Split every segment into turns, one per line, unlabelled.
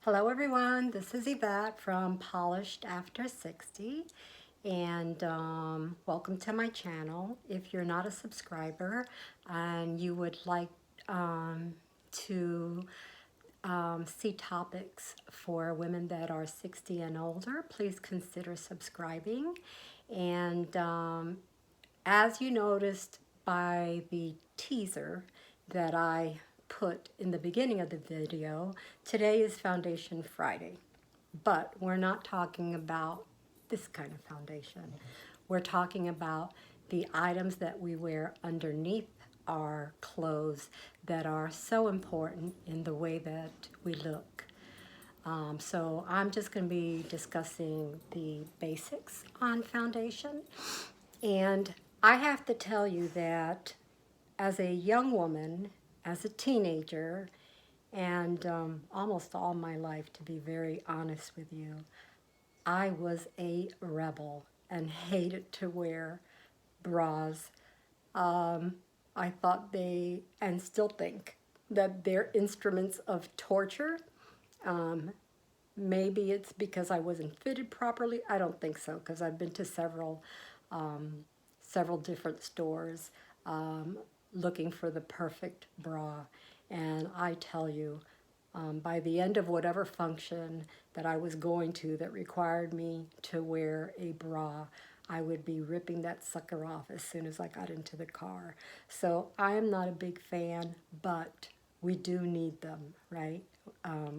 Hello everyone, this is Yvette from Polished After 60 and welcome to my channel. If you're not a subscriber and you would like to see topics for women that are 60 and older, please consider subscribing. And as you noticed by the teaser that I put in the beginning of the video, today is Foundation Friday. But we're not talking about this kind of foundation. We're talking about the items that we wear underneath our clothes that are so important in the way that we look. So I'm just going to be discussing the basics on foundation. And I have to tell you that as a young woman, as a teenager, and almost all my life, to be very honest with you, I was a rebel and hated to wear bras. I thought they, and still think, that they're instruments of torture. Um, Maybe it's because I wasn't fitted properly. I don't think so, because I've been to several different stores looking for the perfect bra. And I tell you, by the end of whatever function that I was going to that required me to wear a bra, I would be ripping that sucker off as soon as I got into the car. So I am not a big fan, but we do need them, right?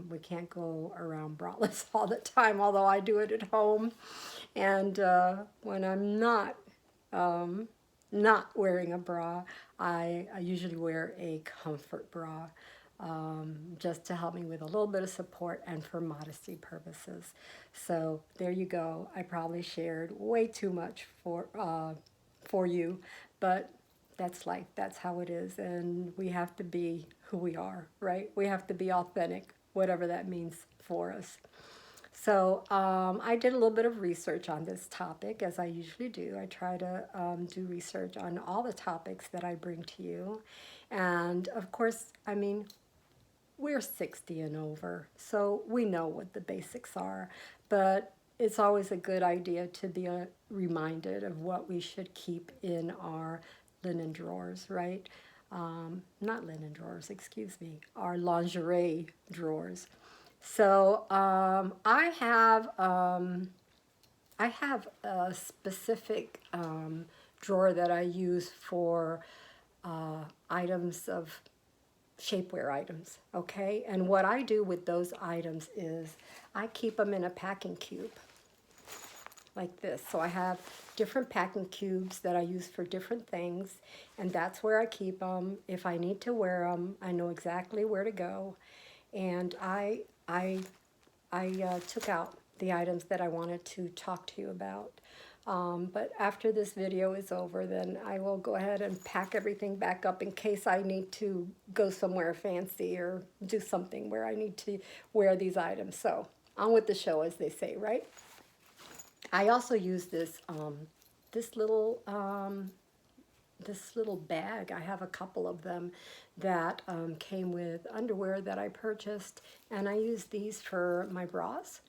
We can't go around braless all the time, although I do it at home. And when I'm not wearing a bra, I usually wear a comfort bra just to help me with a little bit of support and for modesty purposes. So there you go. I probably shared way too much for you, but that's life. That's how it is, and we have to be who we are, right? We have to be authentic, whatever that means for us. So I did a little bit of research on this topic, as I usually do. I try to do research on all the topics that I bring to you. And of course, I mean, we're 60 and over, so we know what the basics are. But it's always a good idea to be reminded of what we should keep in our linen drawers, right? Not linen drawers, excuse me, our lingerie drawers. So I have a specific drawer that I use for items of shapewear items, okay? And what I do with those items is I keep them in a packing cube like this. So I have different packing cubes that I use for different things, and that's where I keep them. If I need to wear them, I know exactly where to go. And I took out the items that I wanted to talk to you about. But after this video is over, then I will go ahead and pack everything back up in case I need to go somewhere fancy or do something where I need to wear these items. So on with the show, as they say, right? I also use this little bag. I have a couple of them that came with underwear that I purchased, and I use these for my bras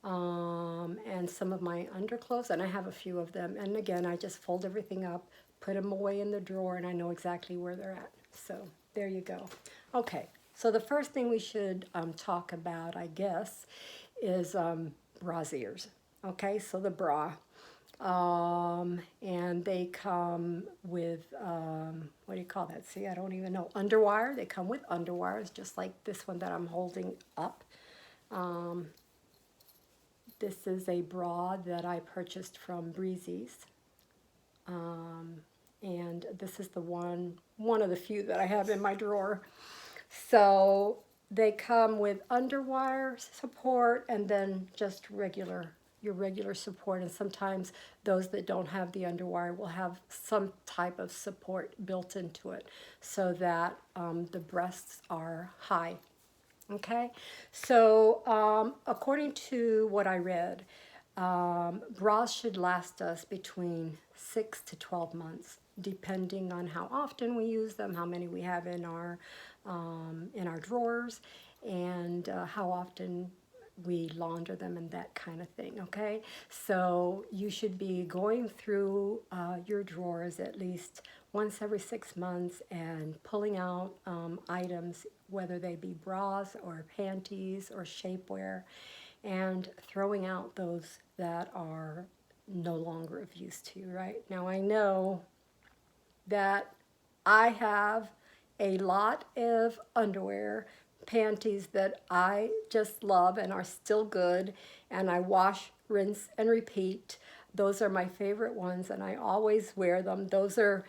and some of my underclothes, and I have a few of them. And again, I just fold everything up, put them away in the drawer, and I know exactly where they're at. So there you go. Okay, so the first thing we should talk about, I guess, is brasiers. Okay, so the bra. And they come with, what do you call that? See, I don't even know. Underwire. They come with underwires, just like this one that I'm holding up. This is a bra that I purchased from Breezy's. And this is the one of the few that I have in my drawer. So they come with underwire support and then just your regular support, and sometimes those that don't have the underwire will have some type of support built into it so that the breasts are high. Okay, so according to what I read, bras should last us between 6 to 12 months, depending on how often we use them, how many we have in our drawers, and how often we launder them and that kind of thing, okay? So you should be going through your drawers at least once every 6 months and pulling out items, whether they be bras or panties or shapewear, and throwing out those that are no longer of use to you, right? Now I know that I have a lot of underwear, panties that I just love and are still good, and I wash, rinse, and repeat. Those are my favorite ones, and I always wear them. Those are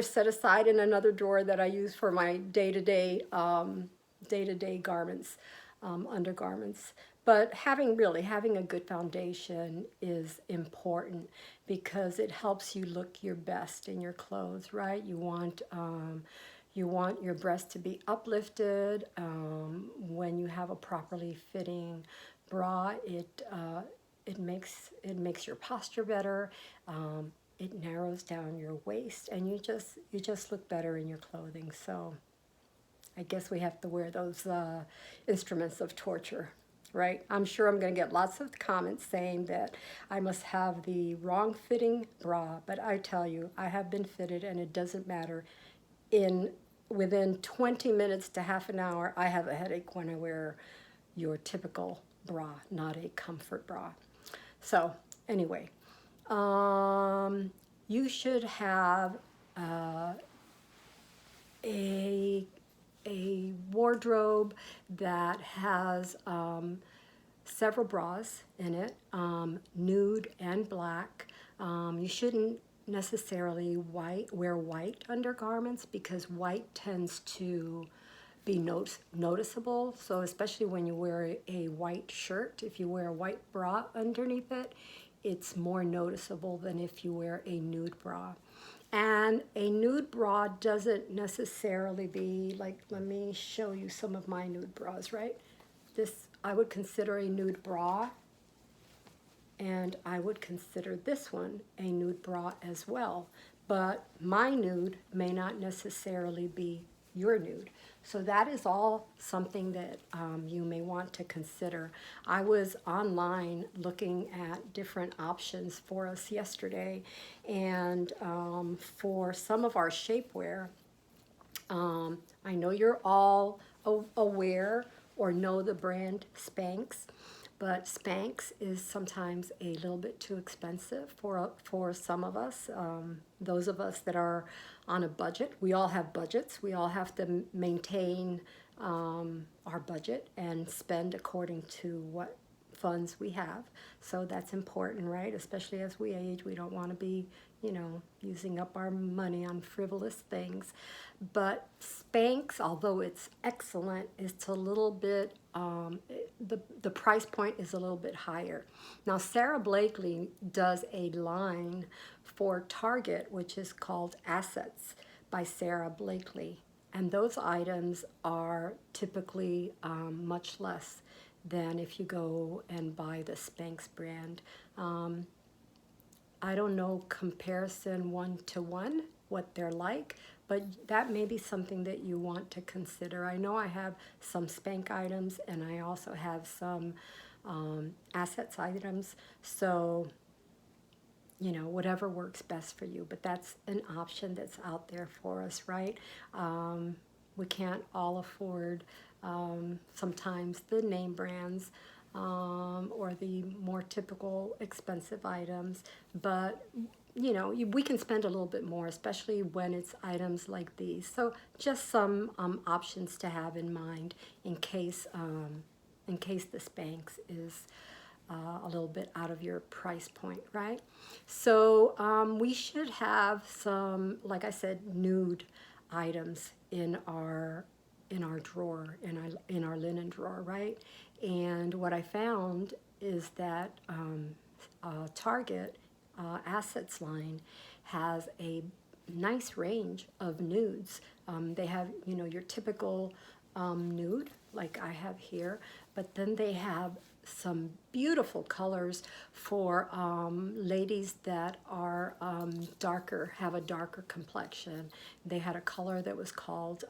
set aside in another drawer that I use for my day-to-day garments, undergarments. But having a good foundation is important because it helps you look your best in your clothes, right? You want your breast to be uplifted. When you have a properly fitting bra, it makes your posture better. It narrows down your waist, and you just look better in your clothing. So I guess we have to wear those instruments of torture, right? I'm sure I'm going to get lots of comments saying that I must have the wrong fitting bra, but I tell you, I have been fitted, and it doesn't matter. Within 20 minutes to half an hour, I have a headache when I wear your typical bra, not a comfort bra. So anyway, you should have a wardrobe that has several bras in it, nude and black. You shouldn't necessarily wear white undergarments because white tends to be noticeable. So especially when you wear a white shirt, if you wear a white bra underneath it, it's more noticeable than if you wear a nude bra. And a nude bra doesn't necessarily be like, let me show you some of my nude bras, right? This I would consider a nude bra, and I would consider this one a nude bra as well. But my nude may not necessarily be your nude. So that is all something that you may want to consider. I was online looking at different options for us yesterday, and for some of our shapewear, I know you're all aware or know the brand Spanx, but Spanx is sometimes a little bit too expensive for some of us. Those of us that are on a budget, we all have budgets. We all have to maintain our budget and spend according to what funds we have. So that's important, right? Especially as we age, we don't want to be, using up our money on frivolous things. But Spanx, although it's excellent, it's a little bit, the price point is a little bit higher. Now, Sarah Blakely does a line for Target, which is called Assets by Sarah Blakely. And those items are typically much less than if you go and buy the Spanx brand. I don't know comparison one-to-one, what they're like, but that may be something that you want to consider. I know I have some Spank items, and I also have some Assets items, so whatever works best for you, but that's an option that's out there for us, right? We can't all afford sometimes the name brands or the more typical expensive items, but we can spend a little bit more, especially when it's items like these. So just some options to have in mind in case the Spanx is a little bit out of your price point, right? So we should have some, like I said, nude items in our drawer, in our linen drawer, right? And what I found is that Target Assets line has a nice range of nudes. They have your typical nude like I have here, but then they have some beautiful colors for ladies that are darker, have a darker complexion. They had a color that was called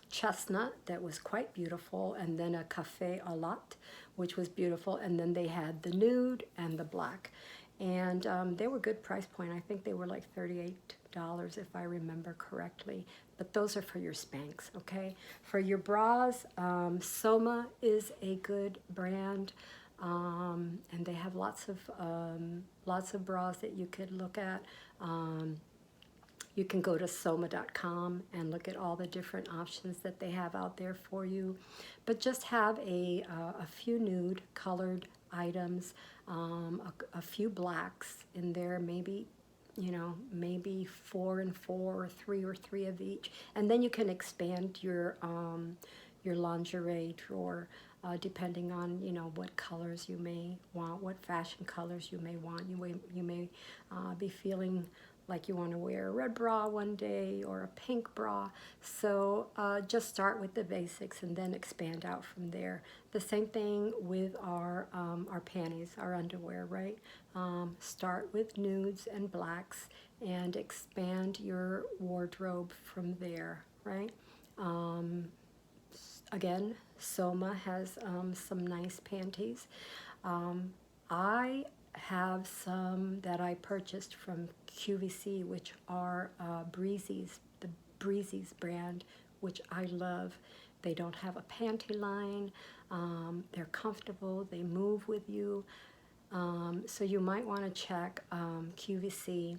chestnut that was quite beautiful, and then a cafe au latte, which was beautiful, and then they had the nude and the black. And they were good price point. I think they were like $38 if I remember correctly. But those are for your Spanx, okay? For your bras, Soma is a good brand, and they have lots of bras that you could look at. You can go to soma.com and look at all the different options that they have out there for you. But just have a few nude colored items, a few blacks in there, maybe, you know, maybe 4 and 4 or 3 of each. And then you can expand your lingerie drawer depending on, you know, what colors you may want, what fashion colors you may want. You may be feeling like you want to wear a red bra one day or a pink bra. So just start with the basics and then expand out from there. The same thing with our panties, our underwear, right? Start with nudes and blacks and expand your wardrobe from there, right? Again, Soma has some nice panties. I have some that I purchased from QVC, which are Breezy's, the Breezy's brand, which I love. They don't have a panty line. They're comfortable. They move with you. So you might want to check QVC,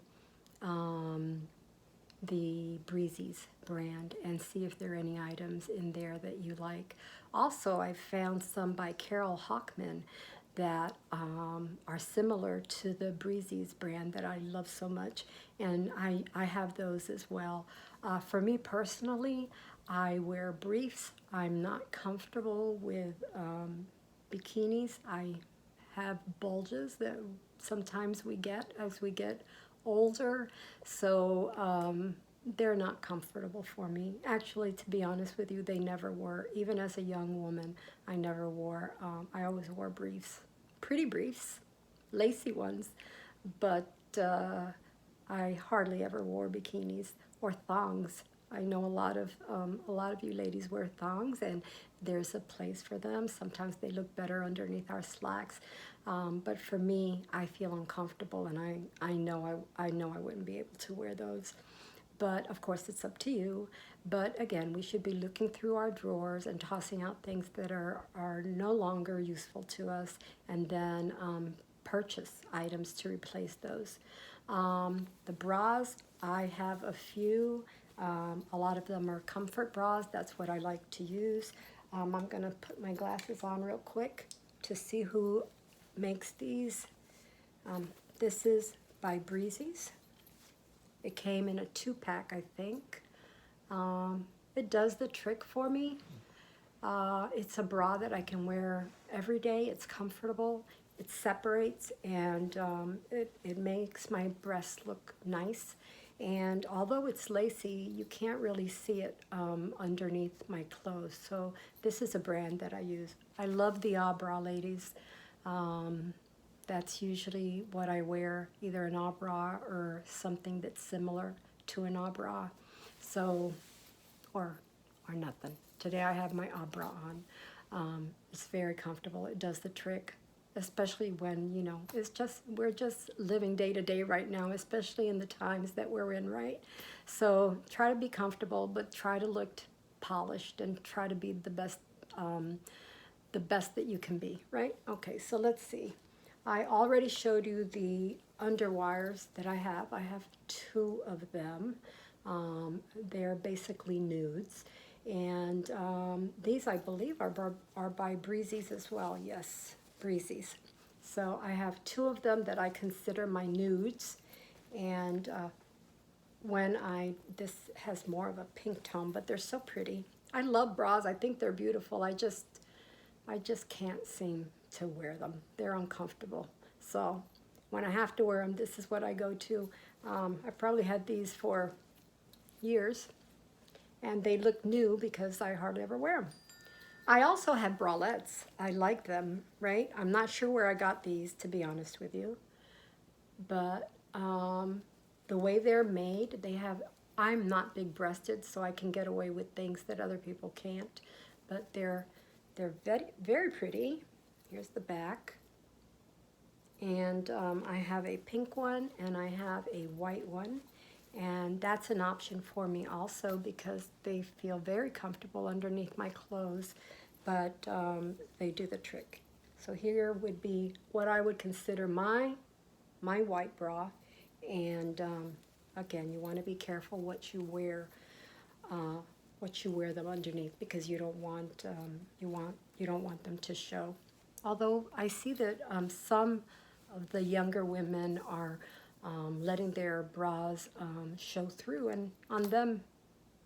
the Breezy's brand, and see if there are any items in there that you like. Also, I found some by Carol Hockman that are similar to the Breezy's brand that I love so much, and I have those as well. For me personally, I wear briefs. I'm not comfortable with bikinis. I have bulges that sometimes we get as we get older, so they're not comfortable for me. Actually, to be honest with you, they never were. Even as a young woman, I never wore, I always wore briefs, pretty briefs, lacy ones, but I hardly ever wore bikinis or thongs. I know a lot of you ladies wear thongs, and there's a place for them. Sometimes they look better underneath our slacks, but for me, I feel uncomfortable, and I know I wouldn't be able to wear those. But of course, it's up to you. But again, we should be looking through our drawers and tossing out things that are no longer useful to us, and then purchase items to replace those. The bras, I have a few. A lot of them are comfort bras. That's what I like to use. I'm going to put my glasses on real quick to see who makes these. This is by Breezy's. It came in a 2-pack, I think. It does the trick for me. It's a bra that I can wear every day. It's comfortable. It separates, and it makes my breasts look nice. And although it's lacy, you can't really see it underneath my clothes. So this is a brand that I use. I love the bra, ladies. That's usually what I wear, either an bra or something that's similar to an bra. So, or nothing. Today I have my bra on. It's very comfortable. It does the trick, especially when, you know, we're just living day to day right now, especially in the times that we're in, right? So try to be comfortable, but try to look polished and try to be the best that you can be, right? Okay, so let's see. I already showed you the underwires that I have. I have 2 of them. They're basically nudes. And these, I believe, are by Breezy's as well. Yes, Breezy's. So I have 2 of them that I consider my nudes. And this has more of a pink tone, but they're so pretty. I love bras. I think they're beautiful. I just can't seem to wear them. They're uncomfortable. So when I have to wear them, this is what I go to. I probably had these for years, and they look new because I hardly ever wear them. I also have bralettes. I like them, right? I'm not sure where I got these, to be honest with you, but the way they're made, they have, I'm not big breasted, so I can get away with things that other people can't, but they're very, very pretty. Here's the back. And I have a pink one and I have a white one, and that's an option for me also because they feel very comfortable underneath my clothes, but they do the trick. So here would be what I would consider my white bra, and again, you want to be careful what you wear them underneath, because you don't want you don't want them to show. Although I see that some of the younger women are letting their bras show through, and on them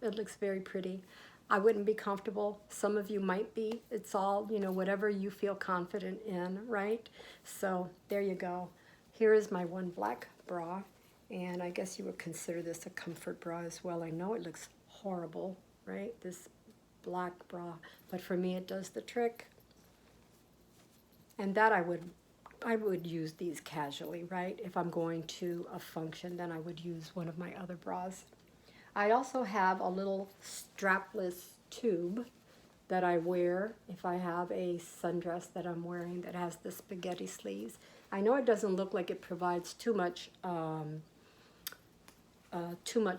it looks very pretty. I wouldn't be comfortable. Some of you might be. It's all, whatever you feel confident in, right? So there you go. Here is my one black bra, and I guess you would consider this a comfort bra as well. I know it looks horrible, right? This black bra, but for me it does the trick. And that I would use these casually, right? If I'm going to a function, then I would use one of my other bras. I also have a little strapless tube that I wear if I have a sundress that I'm wearing that has the spaghetti sleeves. I know it doesn't look like it provides too much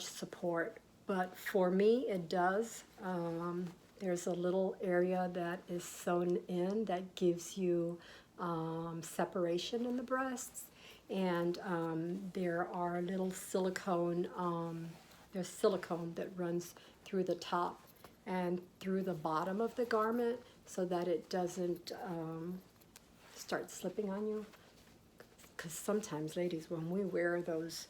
support, but for me it does. There's a little area that is sewn in that gives you separation in the breasts, and there are little silicone, there's silicone that runs through the top and through the bottom of the garment so that it doesn't start slipping on you. Because sometimes, ladies, when we wear those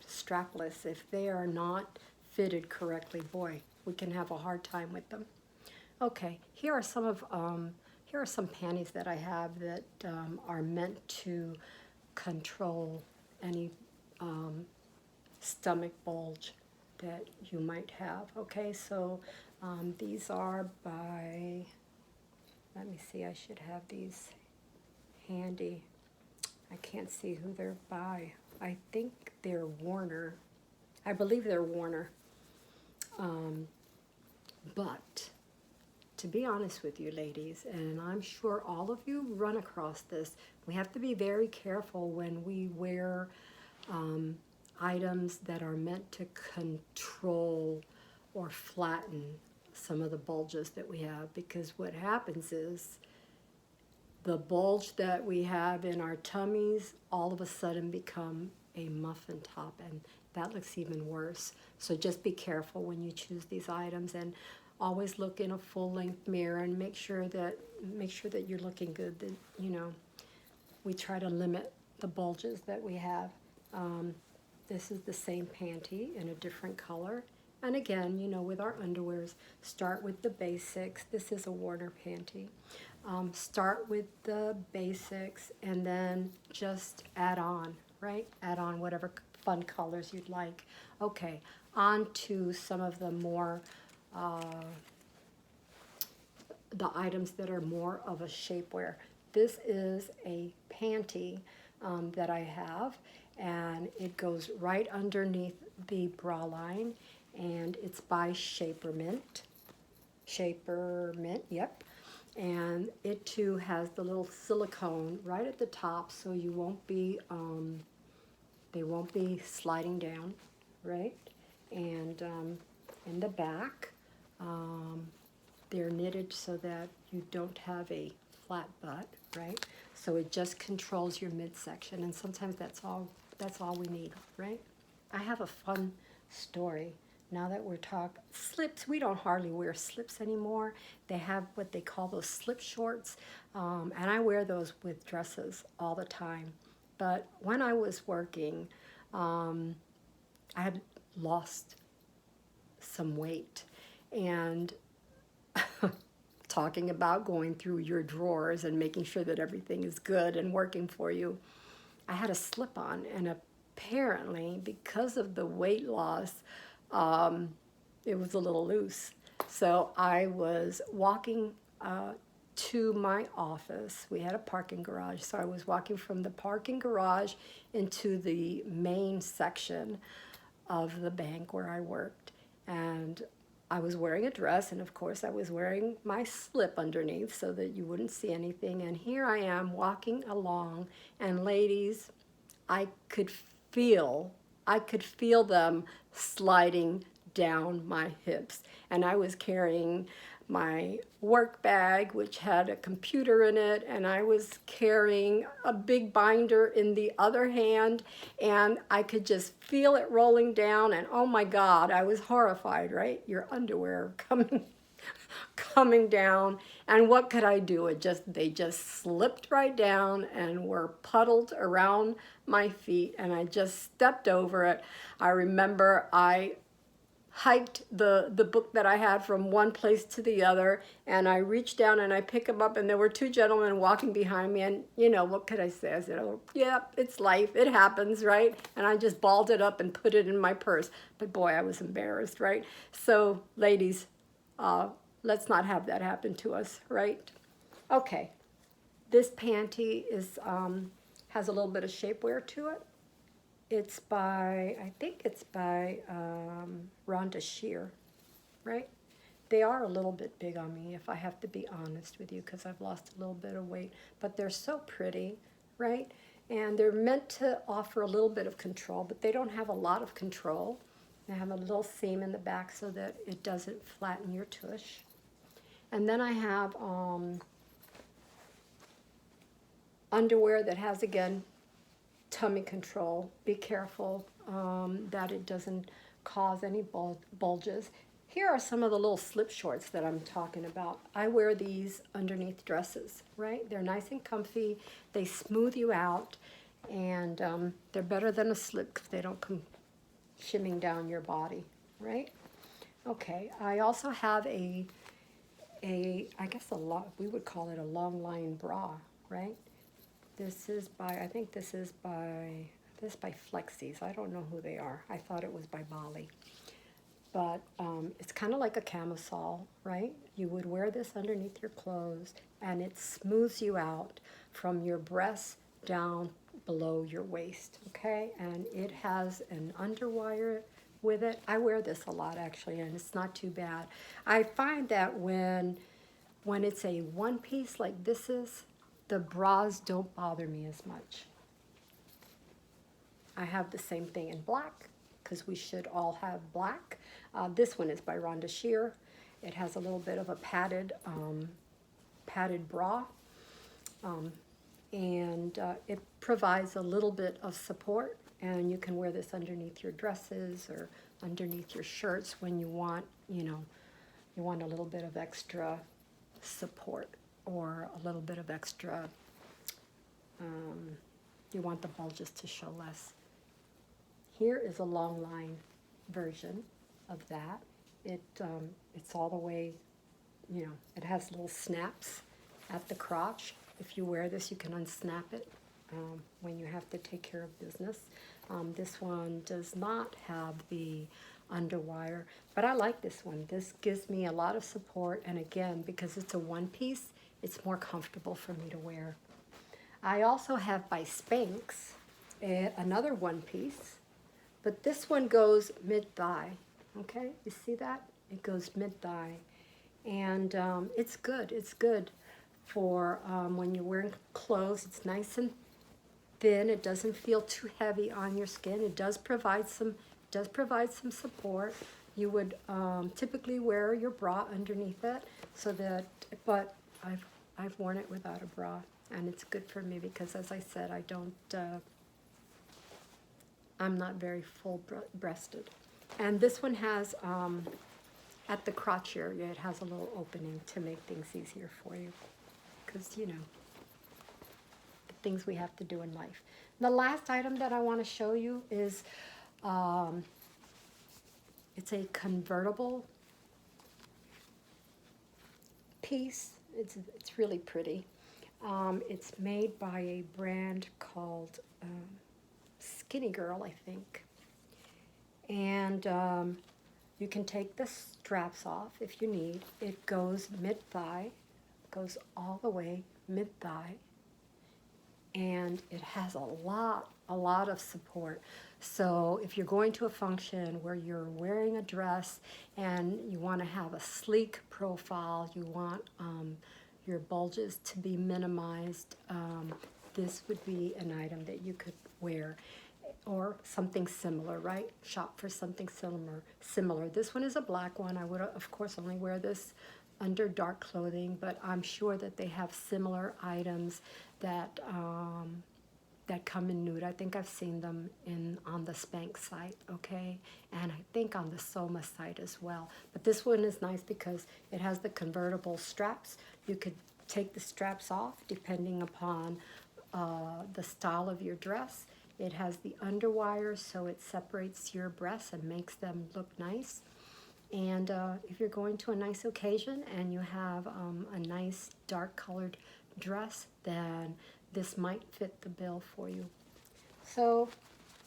strapless, if they are not fitted correctly, boy, we can have a hard time with them. Okay, here are some panties that I have that are meant to control any stomach bulge that you might have. Okay, so these are by, let me see, I should have these handy. I can't see who they're by. I think they're Warner. I believe they're Warner. But to be honest with you, ladies, and I'm sure all of you run across this, we have to be very careful when we wear items that are meant to control or flatten some of the bulges that we have, because what happens is the bulge that we have in our tummies all of a sudden become a muffin top, and that looks even worse. So just be careful when you choose these items, and always look in a full-length mirror and make sure that you're looking good. That we try to limit the bulges that we have. This is the same panty in a different color. And again, with our underwears, start with the basics. This is a Warner panty. Start with the basics and then just add on, right? Add on whatever fun colors you'd like. Okay, on to some of the more, the items that are more of a shapewear. This is a panty that I have, and it goes right underneath the bra line, and it's by Shapewear. Yep. And it too has the little silicone right at the top, so you won't be, they won't be sliding down, right? And in the back, they're knitted so that you don't have a flat butt, right? So it just controls your midsection, and sometimes that's all we need, right? I have a fun story. Now that we're talking slips, we don't hardly wear slips anymore. They have what they call those slip shorts, and I wear those with dresses all the time. But when I was working, I had lost some weight, and talking about going through your drawers and making sure that everything is good and working for you, I had a slip on, and apparently because of the weight loss, it was a little loose. So I was walking to my office. We had a parking garage, so I was walking from the parking garage into the main section of the bank where I worked. And I was wearing a dress, and of course I was wearing my slip underneath so that you wouldn't see anything. And here I am walking along, and ladies, I could feel, I could feel them sliding down my hips. And I was carrying my work bag, which had a computer in it, and I was carrying a big binder in the other hand, and I could just feel it rolling down, and oh my God, I was horrified, right? Your underwear coming down, and what could I do? They just slipped right down and were puddled around my feet, and I just stepped over it. I remember I hiked the book that I had from one place to the other, and I reached down and I picked them up, and there were two gentlemen walking behind me, and you know, what could I say? I said, oh, yeah, it's life, it happens, right? And I just balled it up and put it in my purse. But boy, I was embarrassed, right? So ladies, let's not have that happen to us, right? Okay, this panty is has a little bit of shapewear to it. It's by, I think it's by Rhonda Shear, right? They are a little bit big on me, if I have to be honest with you, because I've lost a little bit of weight. But they're so pretty, right? And they're meant to offer a little bit of control, but they don't have a lot of control. They have a little seam in the back so that it doesn't flatten your tush. And then I have underwear that has, again, tummy control. Be careful that it doesn't cause any bulges. Here are some of the little slip shorts that I'm talking about. I wear these underneath dresses, right? They're nice and comfy. They smooth you out, and they're better than a slip because they don't come shimming down your body, right? Okay, I also have I guess we would call it a long line bra, right? This is by, I think this is by Flexies. I don't know who they are. I thought it was by Bali. But it's kind of like a camisole, right? You would wear this underneath your clothes, and it smooths you out from your breasts down below your waist, okay? And it has an underwire with it. I wear this a lot, actually, and it's not too bad. I find that when it's a one piece like this is, the bras don't bother me as much. I have the same thing in black, because we should all have black. This one is by Rhonda Shear. It has a little bit of a padded bra, and it provides a little bit of support, and you can wear this underneath your dresses or underneath your shirts when you want, you want a little bit of extra support, or a little bit of extra, you want the bulges to show less. Here is a long line version of that. It's all the way, it has little snaps at the crotch. If you wear this, you can unsnap it when you have to take care of business. This one does not have the underwire, but I like this one. This gives me a lot of support, and again, because it's a one piece, it's more comfortable for me to wear. I also have by Spanx another one piece, but this one goes mid-thigh, okay? You see that? It goes mid-thigh, and it's good. It's good for when you're wearing clothes. It's nice and thin. It doesn't feel too heavy on your skin. It does provide some support. You would typically wear your bra underneath it, so that. But I've worn it without a bra, and it's good for me because, as I said, I'm not very full-breasted. And this one has at the crotch area, it has a little opening to make things easier for you, because the things we have to do in life. The last item that I want to show you is it's a convertible piece. It's really pretty. It's made by a brand called Skinny Girl, I think. And You can take the straps off if you need. It goes mid-thigh, goes all the way mid-thigh, and it has a lot of support. So if you're going to a function where you're wearing a dress and you want to have a sleek profile, you want your bulges to be minimized, this would be an item that you could wear, or something similar, right? Shop for something similar. This one is a black one. I would, of course, only wear this under dark clothing, but I'm sure that they have similar items that that come in nude. I think I've seen them on the Spanx site, okay? And I think on the Soma site as well. But this one is nice because it has the convertible straps. You could take the straps off depending upon the style of your dress. It has the underwires, so it separates your breasts and makes them look nice. And if you're going to a nice occasion and you have a nice dark colored dress, then this might fit the bill for you. So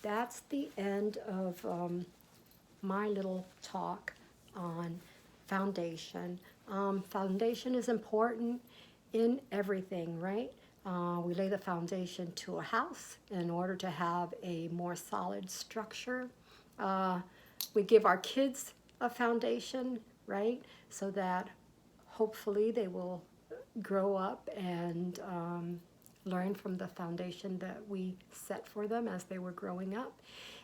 that's the end of my little talk on foundation. Foundation is important in everything, right? We lay the foundation to a house in order to have a more solid structure. We give our kids a foundation, right? So that hopefully they will grow up and learn from the foundation that we set for them as they were growing up.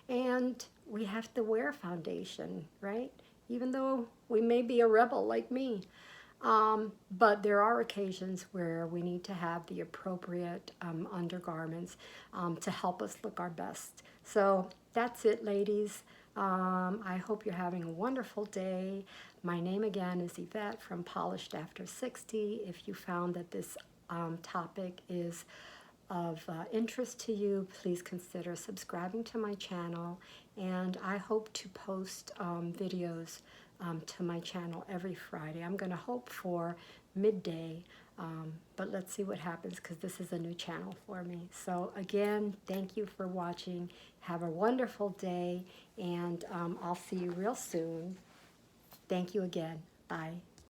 And we have to wear foundation, right? Even though we may be a rebel like me. But there are occasions where we need to have the appropriate undergarments to help us look our best. So that's it, ladies. I hope you're having a wonderful day. My name again is Yvette from Polished After 60. If you found that this topic is of interest to you, please consider subscribing to my channel. And I hope to post videos to my channel every Friday. I'm going to hope for midday, but let's see what happens because this is a new channel for me. So again, thank you for watching. Have a wonderful day, and I'll see you real soon. Thank you again. Bye.